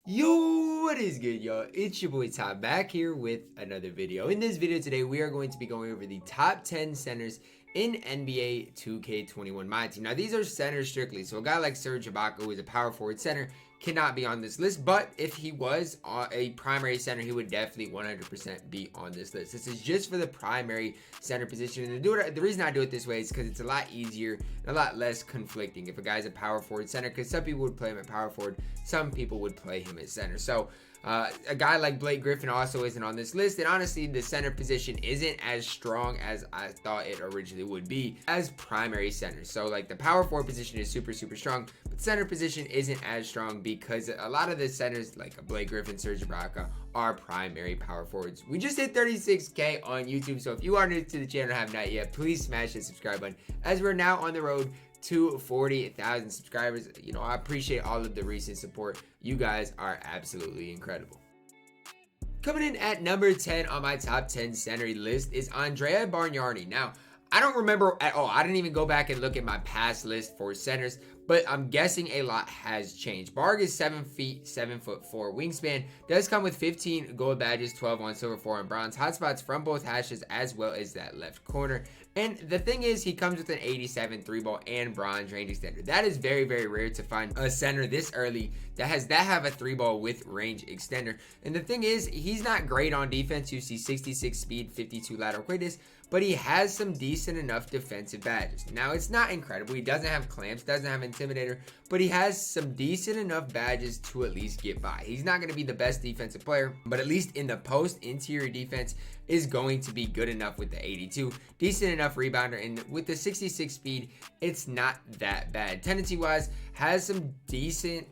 Yo, what is good, y'all? It's your boy Ty back here with another video. In this video today, we are going to be going over the top 10 centers in NBA 2K21 MyTEAM. Now, these are centers strictly, so a guy like Serge Ibaka, who is a power forward center, cannot be on this list, but if he was a primary center, he would definitely 100% be on this list. This is just for the primary center position, and the reason I do it this way is because it's a lot easier and a lot less conflicting if a guy's a power forward center, because some people would play him at power forward, some people would play him at center. So a guy like Blake Griffin also isn't on this list, and honestly, the center position isn't as strong as I thought it originally would be as primary center. So like the power forward position is super strong, but center position isn't as strong because a lot of the centers like Blake Griffin, Serge Ibaka are primary power forwards. We just hit 36K on YouTube, so if you are new to the channel and have not yet, please smash the subscribe button as we're now on the road to 40,000 subscribers. You know, I appreciate all of the recent support. You guys are absolutely incredible. Coming in at number 10 on my top 10 center list is Andrea Barnardi. Now, I don't remember at all. I didn't even go back and look at my past list for centers, but I'm guessing a lot has changed. Barg is 7 feet, 7'4" wingspan. Does come with 15 gold badges, 12 on silver, 4 on bronze. Hotspots from both hashes as well as that left corner. And the thing is, he comes with an 87 3-ball and bronze range extender. That is very rare to find a center this early that have a 3-ball with range extender. And the thing is, he's not great on defense. You see 66 speed, 52 lateral quickness, but he has some decent enough defensive badges. Now, it's not incredible. He doesn't have clamps, doesn't have intimidator, but he has some decent enough badges to at least get by. He's not going to be the best defensive player, but at least in the post, interior defense is going to be good enough with the 82. Decent enough rebounder, and with the 66 speed, it's not that bad. Tendency-wise, has some decent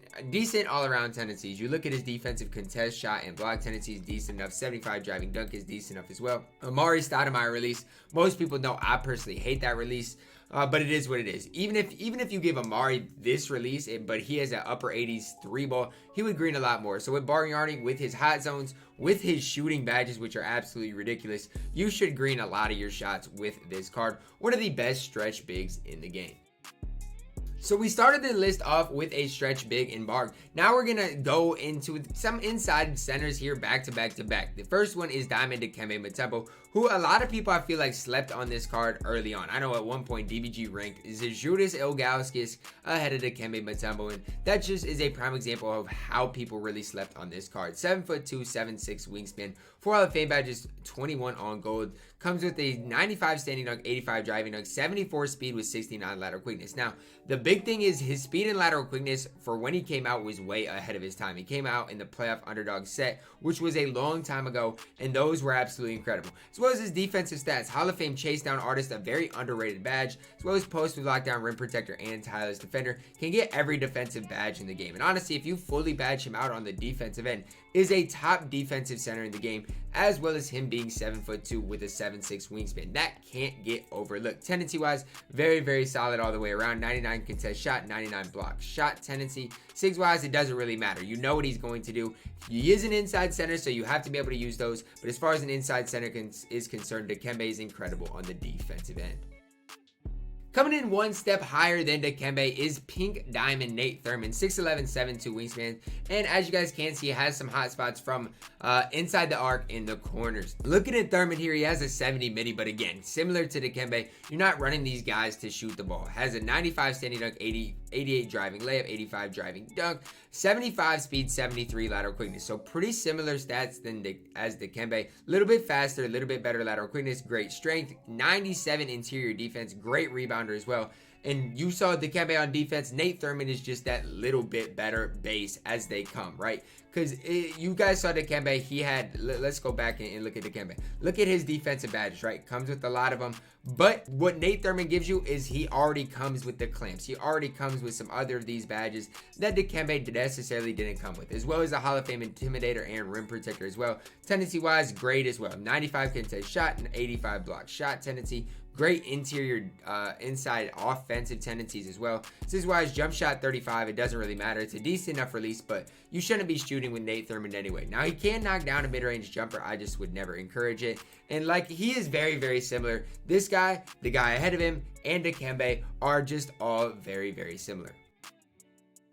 all-around tendencies. You look at his defensive contest, shot, and block tendencies, decent enough. 75 driving dunk is decent enough as well. Amari Stoudemire release. Most people know I personally hate that release. But it is what it is. Even if you give Amari this release, but he has an upper 80s 3-ball, he would green a lot more. So with Barnardi, with his hot zones, with his shooting badges, which are absolutely ridiculous, you should green a lot of your shots with this card. One of the best stretch bigs in the game. So we started the list off with a stretch big in Barg. Now we're going to go into some inside centers here back to back. The first one is Diamond Dikembe Mutombo, who a lot of people I feel like slept on this card early on. I know at one point DBG ranked Zydrunas Ilgauskas ahead of Dikembe Mutombo, and that just is a prime example of how people really slept on this card. 7'2", 7'6" wingspan, 4 Hall of Fame badges, 21 on gold. Comes with a 95 standing dunk, 85 driving dunk, 74 speed with 69 lateral quickness. Now, the big thing is his speed and lateral quickness for when he came out was way ahead of his time. He came out in the playoff underdog set, which was a long time ago, and those were absolutely incredible. As well as his defensive stats, Hall of Fame chase down artist, a very underrated badge, as well as post with lockdown, rim protector, and tireless defender, can get every defensive badge in the game. And honestly, if you fully badge him out on the defensive end, is a top defensive center in the game, as well as him being 7'2" with a 7'6" wingspan. That can't get overlooked. Tendency-wise, very solid all the way around. 99 contest shot, 99 block shot tendency. Sigs-wise, it doesn't really matter. You know what he's going to do. He is an inside center, so you have to be able to use those. But as far as an inside center is concerned, Dikembe is incredible on the defensive end. Coming in one step higher than Dikembe is Pink Diamond Nate Thurman, 6'11", 7'2" wingspan, and as you guys can see, has some hot spots from inside the arc in the corners. Looking at Thurman here, he has a 70 midi, but again, similar to Dikembe, you're not running these guys to shoot the ball. Has a 95 standing dunk, 88 driving layup, 85 driving dunk, 75 speed, 73 lateral quickness. So pretty similar stats as Dikembe. A little bit faster, a little bit better lateral quickness, great strength, 97 interior defense, great rebounder as well. And you saw Dikembe on defense. Nate Thurman is just that little bit better base as they come, right? Because you guys saw Dikembe, he had, let's go back and look at Dikembe. Look at his defensive badges, right? Comes with a lot of them. But what Nate Thurman gives you is he already comes with the clamps. He already comes with some other of these badges that Dikembe necessarily didn't come with, as well as a Hall of Fame Intimidator and Rim Protector as well. Tendency-wise, great as well. 95 contest shot and 85 block shot tendency. Great interior, inside offensive tendencies as well. Sigs-wise, jump shot 35. It doesn't really matter. It's a decent enough release, but you shouldn't be shooting with Nate Thurman anyway. Now, he can knock down a mid-range jumper. I just would never encourage it. And like, he is very similar. This guy, the guy ahead of him, and Dikembe are just all very similar.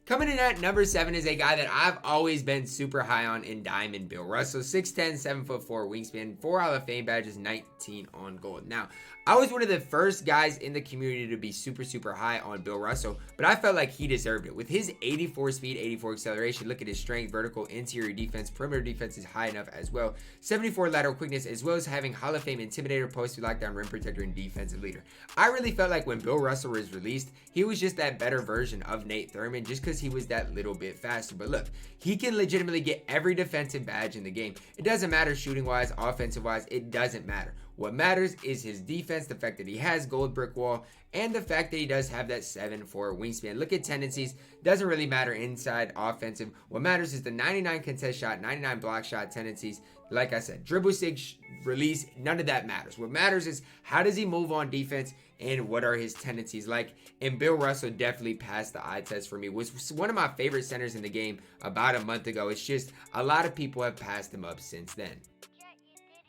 Coming in at number 7 is a guy that I've always been super high on in Diamond, Bill Russell. 6'10", 7'4" wingspan, 4 Hall of Fame badges, 19 on gold. Now, I was one of the first guys in the community to be super high on Bill Russell, but I felt like he deserved it. With his 84 speed, 84 acceleration, look at his strength, vertical, interior defense, perimeter defense is high enough as well. 74 lateral quickness, as well as having Hall of Fame intimidator, post lockdown, rim protector, and defensive leader. I really felt like when Bill Russell was released, he was just that better version of Nate Thurman, just because he was that little bit faster. But look, he can legitimately get every defensive badge in the game. It doesn't matter shooting wise, offensive wise, it doesn't matter. What matters is his defense, the fact that he has gold brick wall, and the fact that he does have that 7'4" wingspan. Look at tendencies, doesn't really matter inside, offensive. What matters is the 99 contest shot, 99 block shot tendencies. Like I said, dribble sig, release, none of that matters. What matters is how does he move on defense and what are his tendencies like. And Bill Russell definitely passed the eye test for me. Was one of my favorite centers in the game about a month ago. It's just a lot of people have passed him up since then.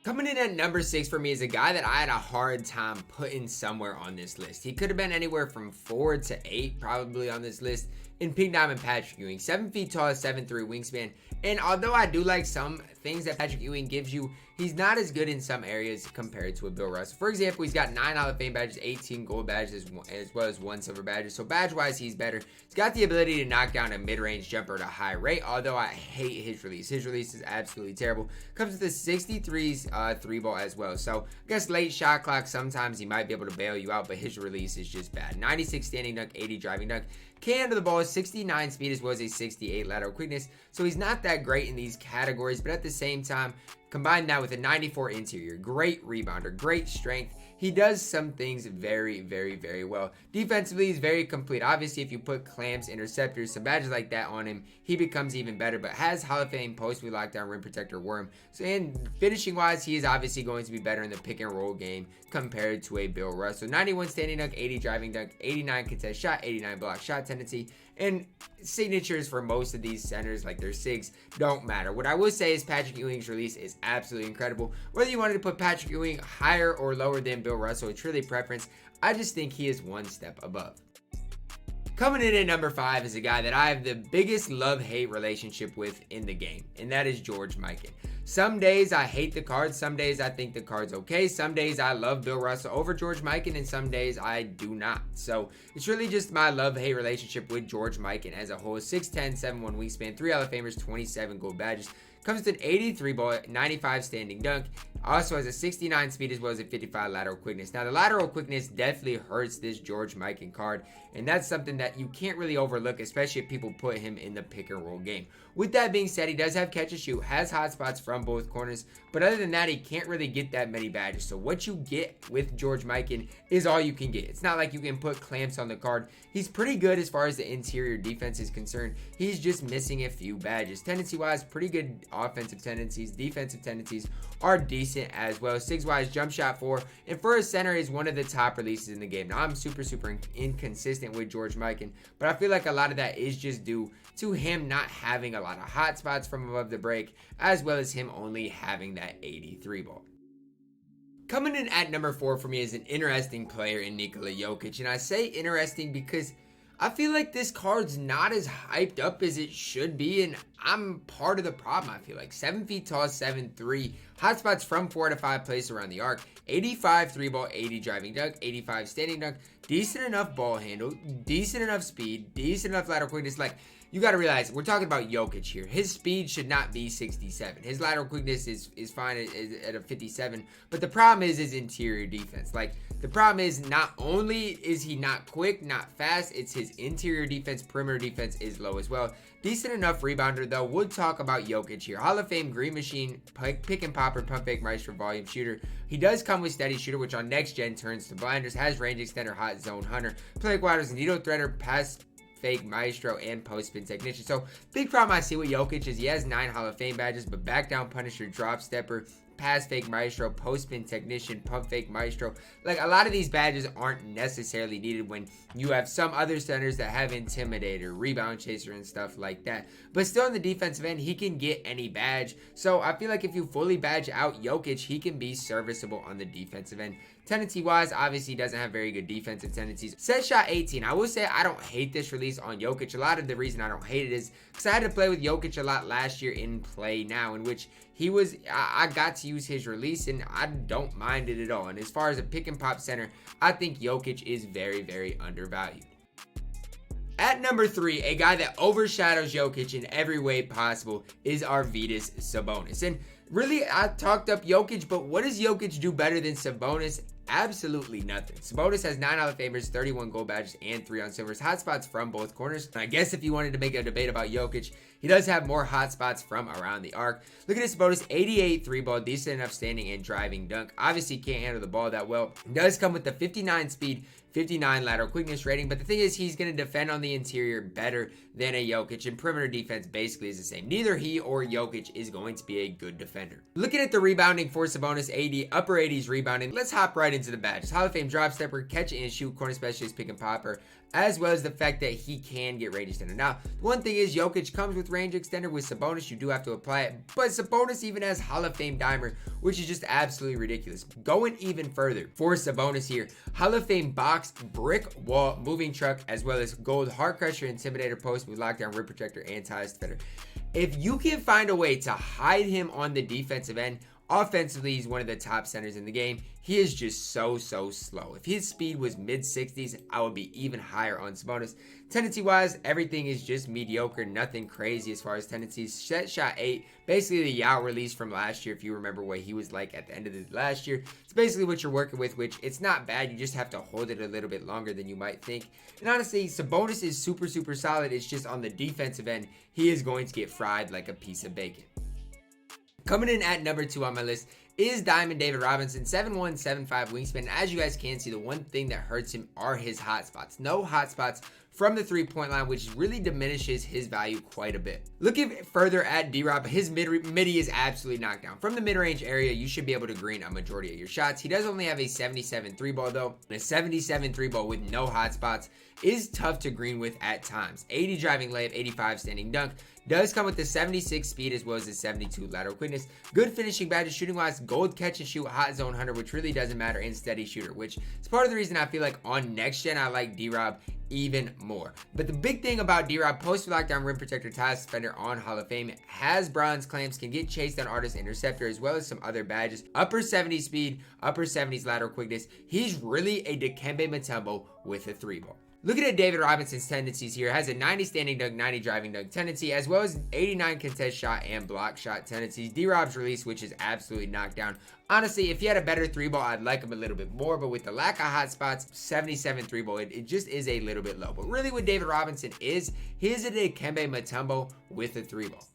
Coming in at number 6 for me is a guy that I had a hard time putting somewhere on this list. He could have been anywhere from 4 to 8 probably on this list. In Pink Diamond, Patrick Ewing, 7 feet tall, 7'3" wingspan. And although I do like some things that Patrick Ewing gives you, he's not as good in some areas compared to a Bill Russell. For example, he's got 9 Hall of Fame badges, 18 gold badges, as well as 1 silver badge. So badge-wise, he's better. He's got the ability to knock down a mid-range jumper at a high rate, although I hate his release. His release is absolutely terrible. Comes with a 63's 3-ball as well. So I guess late shot clock, sometimes he might be able to bail you out, but his release is just bad. 96 standing dunk, 80 driving dunk. Can handle the ball, 69 speed as well as a 68 lateral quickness. So he's not that great in these categories, but at the same time, combine that with a 94 interior, great rebounder, great strength. He does some things very well. Defensively, he's very complete. Obviously, if you put clamps, interceptors, some badges like that on him, he becomes even better, but has Hall of Fame post lockdown, rim protector, worm. So, and finishing wise, he is obviously going to be better in the pick and roll game compared to a Bill Russell. 91 standing dunk, 80 driving dunk, 89 contest shot, 89 block shot tendency, and signatures for most of these centers, like their SIGs, don't matter. What I will say is Patrick Ewing's release is absolutely incredible. Whether you wanted to put Patrick Ewing higher or lower than Bill Russell, it's really preference. I just think he is one step above. Coming in at number 5 is a guy that I have the biggest love-hate relationship with in the game, and that is George Mikan. Some days I hate the card, some days I think the card's okay, some days I love Bill Russell over George Mikan, and some days I do not. So it's really just my love-hate relationship with George Mikan as a whole. 6'10", 7'1" wingspan, 3 Hall of Famers, 27 gold badges. Comes with an 83 ball, 95 standing dunk. Also has a 69 speed as well as a 55 lateral quickness. Now the lateral quickness definitely hurts this George Mikan card, and that's something that you can't really overlook, especially if people put him in the pick and roll game. With that being said, he does have catch and shoot, has hot spots from both corners, but other than that, he can't really get that many badges. So what you get with George Mikan is all you can get. It's not like you can put clamps on the card. He's pretty good as far as the interior defense is concerned. He's just missing a few badges. Tendency-wise, pretty good offensive tendencies. Defensive tendencies are decent as well. SIGs-wise, jump shot 4, and for a center is one of the top releases in the game. Now, I'm super inconsistent with George Mikan, but I feel like a lot of that is just due to him not having a lot of hot spots from above the break, as well as him only having that 83 ball. Coming in at number 4 for me is an interesting player in Nikola Jokic, and I say interesting because I feel like this card's not as hyped up as it should be, and I'm part of the problem. I feel like 7 feet tall, 7'3", hotspots from 4 to 5 places around the arc, 85 3-ball, 80 driving dunk, 85 standing dunk, decent enough ball handle, decent enough speed, decent enough lateral quickness. Like, you got to realize, we're talking about Jokic here. His speed should not be 67. His lateral quickness is fine at a 57. But the problem is his interior defense. Like, the problem is not only is he not quick, not fast, it's his interior defense, perimeter defense is low as well. Decent enough rebounder, though. We'll talk about Jokic here. Hall of Fame, green machine, pick and popper, pump fake, maestro, volume shooter. He does come with steady shooter, which on next gen turns to blinders, has range extender, hot zone hunter, play waters, needle threader, pass fake, maestro, and post spin technician. So big problem I see with Jokic is he has 9 Hall of Fame badges, but back down punisher, drop stepper, pass fake maestro, post spin technician, pump fake maestro. Like, a lot of these badges aren't necessarily needed when you have some other centers that have intimidator, rebound chaser, and stuff like that. But still, on the defensive end, he can get any badge. So I feel like if you fully badge out Jokic, he can be serviceable on the defensive end. Tendency wise, obviously doesn't have very good defensive tendencies. Set shot 18. I will say I don't hate this release on Jokic. A lot of the reason I don't hate it is because I had to play with Jokic a lot last year in Play Now, in which I got to use his release, and I don't mind it at all. And as far as a pick and pop center, I think Jokic is very, very undervalued. At number 3, a guy that overshadows Jokic in every way possible is Arvydas Sabonis. And really, I talked up Jokic, but what does Jokic do better than Sabonis? Absolutely nothing. Sabonis has 9 Hall of Famers, 31 gold badges, and 3 on silvers. Hotspots from both corners. And I guess if you wanted to make a debate about Jokic, he does have more hotspots from around the arc. Look at this Sabonis, 88 3-ball, decent enough standing and driving dunk. Obviously can't handle the ball that well. Does come with the 59 speed, 59 lateral quickness rating, but the thing is, he's going to defend on the interior better than a Jokic, and perimeter defense basically is the same. Neither he or Jokic is going to be a good defender. Looking at the rebounding for Sabonis, 80, upper 80s rebounding. Let's hop right into the badges. Hall of Fame drop stepper, catch and shoot, corner specialist, pick and popper, as well as the fact that he can get range extender. Now, one thing is Jokic comes with range extender. With Sabonis, you do have to apply it, but Sabonis even has Hall of Fame dimer, which is just absolutely ridiculous. Going even further for Sabonis here, Hall of Fame box, brick wall, moving truck, as well as gold heart crusher, intimidator, post move, lockdown, rim protector, and ties defender. If you can find a way to hide him on the defensive end, offensively, he's one of the top centers in the game. He is just so slow. If his speed was mid-60s, I would be even higher on Sabonis. Tendency-wise, everything is just mediocre. Nothing crazy as far as tendencies. Set shot 8, basically the Yao release from last year, if you remember what he was like at the end of the last year. It's basically what you're working with, which it's not bad. You just have to hold it a little bit longer than you might think. And honestly, Sabonis is super solid. It's just on the defensive end, he is going to get fried like a piece of bacon. Coming in at number 2 on my list is Diamond David Robinson, 7'1", 7'5" wingspan. As you guys can see, the one thing that hurts him are his hotspots. No hotspots from the three-point line, which really diminishes his value quite a bit. Looking further at D-Rob, his midi is absolutely knocked down. From the mid-range area, you should be able to green a majority of your shots. He does only have a 77 3-ball though. And a 77 3-ball with no hotspots is tough to green with at times. 80 driving layup, 85 standing dunk. Does come with the 76 speed as well as the 72 lateral quickness. Good finishing badges, shooting wise, gold catch and shoot, hot zone hunter, which really doesn't matter, and steady shooter, which is part of the reason I feel like on next gen I like D-Rob even more. But the big thing about D-Rob, post lockdown, rim protector, tie defender on Hall of Fame, has bronze clamps, can get chased on artist interceptor, as well as some other badges. Upper 70s speed, upper 70s lateral quickness. He's really a Dikembe Mutombo with a 3-ball. Looking at David Robinson's tendencies here, has a 90 standing dunk, 90 driving dunk tendency, as well as 89 contest shot and block shot tendencies. D-Rob's release, which is absolutely knocked down. Honestly, if he had a better 3-ball, I'd like him a little bit more, but with the lack of hot spots, 77 3-ball, it just is a little bit low. But really what David Robinson is, he is a Dikembe Mutombo with a 3-ball.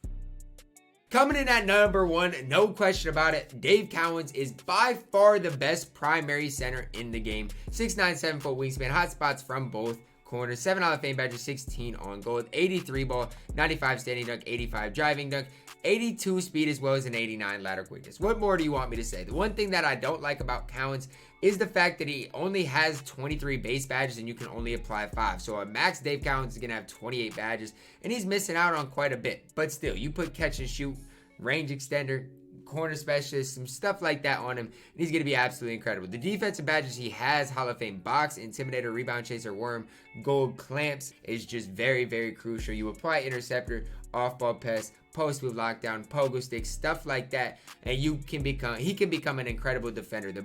Coming in at number 1, no question about it, Dave Cowens is by far the best primary center in the game. 6'9", 7-foot wingspan, hot spots from both corners, 7 Hall of Fame badges, 16 on gold, 83 ball, 95 standing dunk, 85 driving dunk, 82 speed as well as an 89 lateral quickness. What more do you want me to say? The one thing that I don't like about Cowens is the fact that he only has 23 base badges and you can only apply 5. So a max Dave Cowens is going to have 28 badges and he's missing out on quite a bit. But still, you put catch and shoot, range extender, corner specialist, some stuff like that on him, and he's going to be absolutely incredible. The defensive badges he has, Hall of Fame box, intimidator, rebound chaser, worm, gold clamps, is just very crucial. You apply interceptor, off-ball pass, post move, lockdown, pogo stick, stuff like that, and he can become an incredible defender. The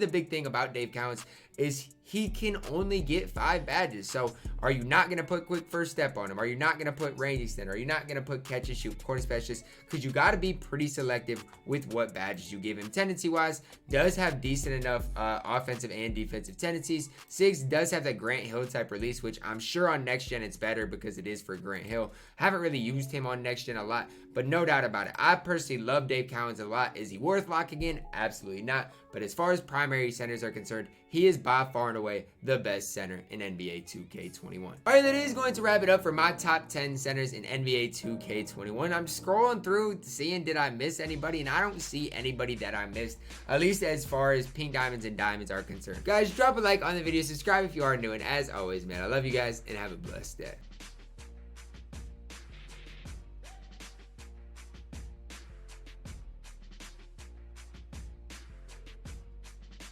big thing about Dave Cowens is he can only get 5 badges. So are you not going to put quick first step on him? Are you not going to put range extender? Are you not going to put catch and shoot, corner specialist? Because you got to be pretty selective with what badges you give him. Tendency wise, does have decent enough offensive and defensive tendencies. 6 does have that Grant Hill type release, which I'm sure on next gen it's better because it is for Grant Hill. Haven't really used him on next gen a lot, but no doubt about it, I personally love Dave Cowens a lot. Is he worth locking in? Absolutely not. But as far as primary centers are concerned, he is by far and away the best center in NBA 2K21. Alright, that is going to wrap it up for my top 10 centers in NBA 2K21. I'm scrolling through seeing did I miss anybody, and I don't see anybody that I missed, at least as far as pink diamonds and diamonds are concerned. Guys, drop a like on the video, subscribe if you are new, and as always, man, I love you guys, and have a blessed day.